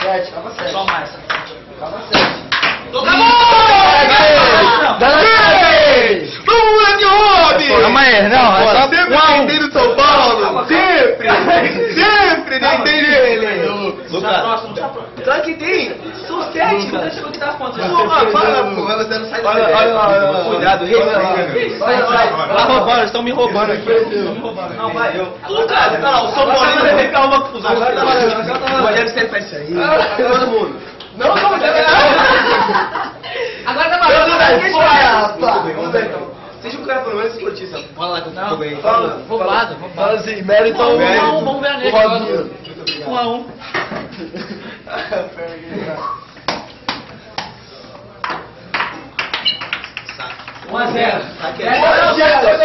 7, acaba 7. Só mais. Acaba 7. Moleque Robin! Calma aí, não, é só Sempre tentei no São Paulo! Sempre! Sempre tentei nele! Claro que tem! São 7, não deixa eu dar conta. Você não sai da olha, cuidado, Tá roubando, eles estão me roubando aqui. Não, vai. Tudo, cara, tá lá, o São Paulo vai ficar uma confusão. O Rogério sempre faz isso aí. Todo mundo. Não, agora tá valendo. Vamos ver então. Seja um cara pelo menos esportista. Fala lá que eu tô bem. Roubado. Fala assim, mérito ao Vamos ver a nele. Robinho. 1-1.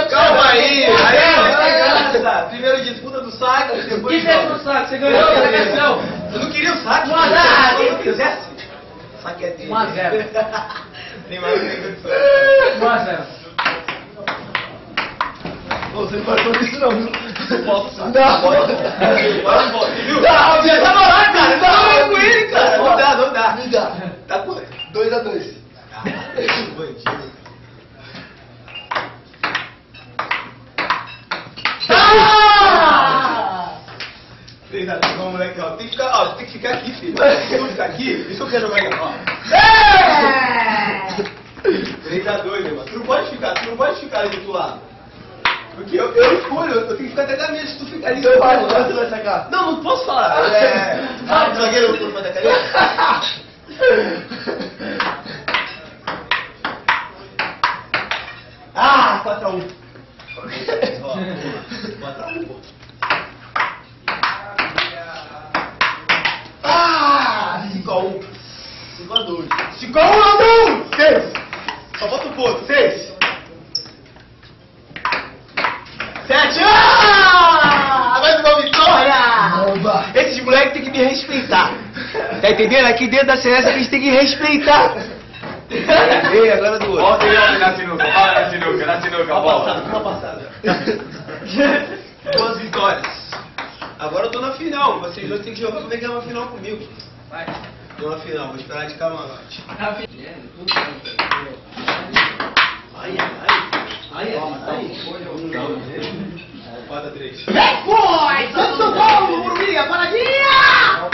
Calma aí! Primeiro disputa do saque, depois. Que fez no saco? Você ganhou? Você venceu? Eu não queria o saque. 1 a 0. Se eu quisesse. Saque é dele. 1 a 0. Tem mais um negócio. 1 a 0. Você não faz isso não, viu? Não, Já tá lá, cara. Não, com ele, cara. Não dá. Me dá. Tá com 2 a 2. Não, moleque, ó. Tem que ficar aqui, filho. Se eu ficar aqui, isso eu quero jogar aqui, ó. 3 a 2, irmão. Tu não pode ficar ali do outro lado. Porque eu escolho, eu tenho que ficar até da mesa se tu ficar ali. Você vai sacar. Não posso falar. Ah, o zagueiro não pode fazer a cadeira? Ah, 4 a 1. 4 a 1, pô. Ah, 5 a 1. 5 a 2. 5 a 1, Landão! 6. Só bota o ponto. 6. 7. Ah! Mais uma vitória! Bomba. Esses moleques tem que me respeitar. Tá entendendo? Aqui dentro da Celeste a gente tem que respeitar. Ei, agora do outro. Olha ele na sinuca, olha na sinuca, bola. Uma passada. 2 vitórias. Agora eu tô na final. Vocês dois tem que jogar pra pegar uma final comigo. Vai. Tô na final, vou esperar de camarote. Ai. 4 a 3. Depois! São Paulo, Morumbi, a paradinha!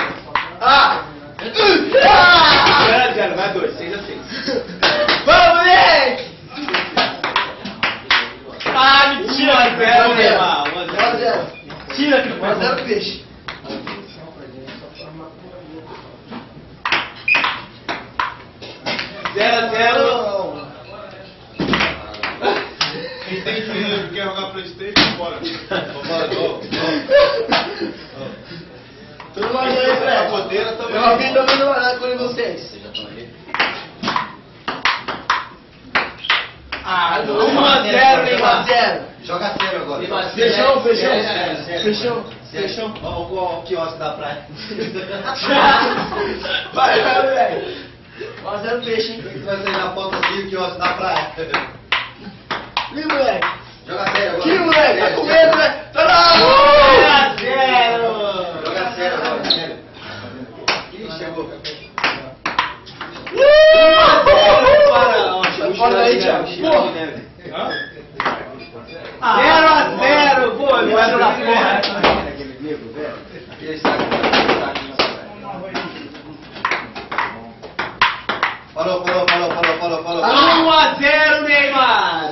Ah! 0 a 0, vai 2, 6 a 6. Vamos, moleque! Ah, mentira! 1 a 0, meu irmão. 1 a 0. Tira aqui, 1 a 0 peixe. Quem tem dinheiro e quer jogar PlayStation, bora. Tudo mais aí, Fred. A podeira também. Eu vi também no horário com vocês. Ah, 1 a 0, 1 a 0. Joga sério agora. Fechão. Olha o quiosque da praia. Vai, velho. 1 a 0 peixe, hein? Vai sair na ponta aqui o quiosque da praia. Ih, moleque. Joga sério agora. Que moleque, tá com medo, né? Tá lá! 1 a 0! Joga sério agora, sério. Ih, chegou. Olha aí, Thiago. 0 a 0, pô, ele vai jogar fora. Falou. 1 a 0, Neymar.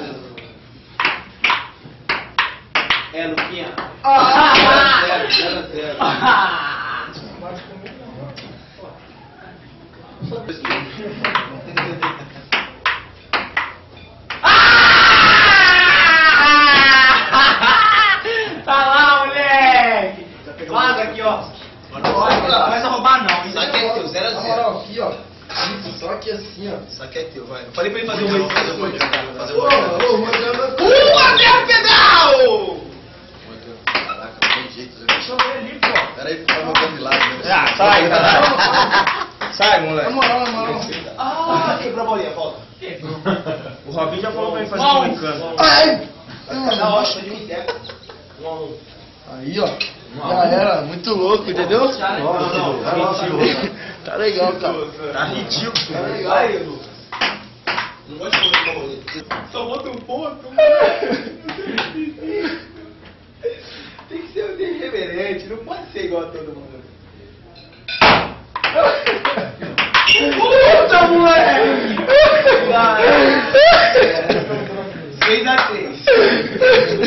É, Luquinha. 0 a 0. Tá lá, moleque. Vaza aqui, ó. Não começa a roubar, não. Isso aqui é teu, 0 a 0. Na moral, aqui, ó. Só aqui assim, ó. Isso aqui é teu, vai. Eu falei pra ele fazer o 8. Fazer o 8. Ô, Rodrigo. 1 a 0, pedal! Caraca, não tem jeito. Deixa eu ver ali, pô. Pera aí, faz meu camilagem. Sai, caralho. Sai, Na moleque. moral. Ah, quebrou a bolinha, volta. O Robinho já falou pra ele fazer um brincando. Ai! Tá ótimo, de mim, 1 a 1. Aí, ó. Já era, muito louco, entendeu? Nossa, tá legal, cara. Tá ridículo. Tá legal. Vai, Lucas. Não gosto de comer favorito. Só bota um ponto. Tem que ser irreverente, não pode ser igual a todo mundo. Puta, moleque! 6 a 3.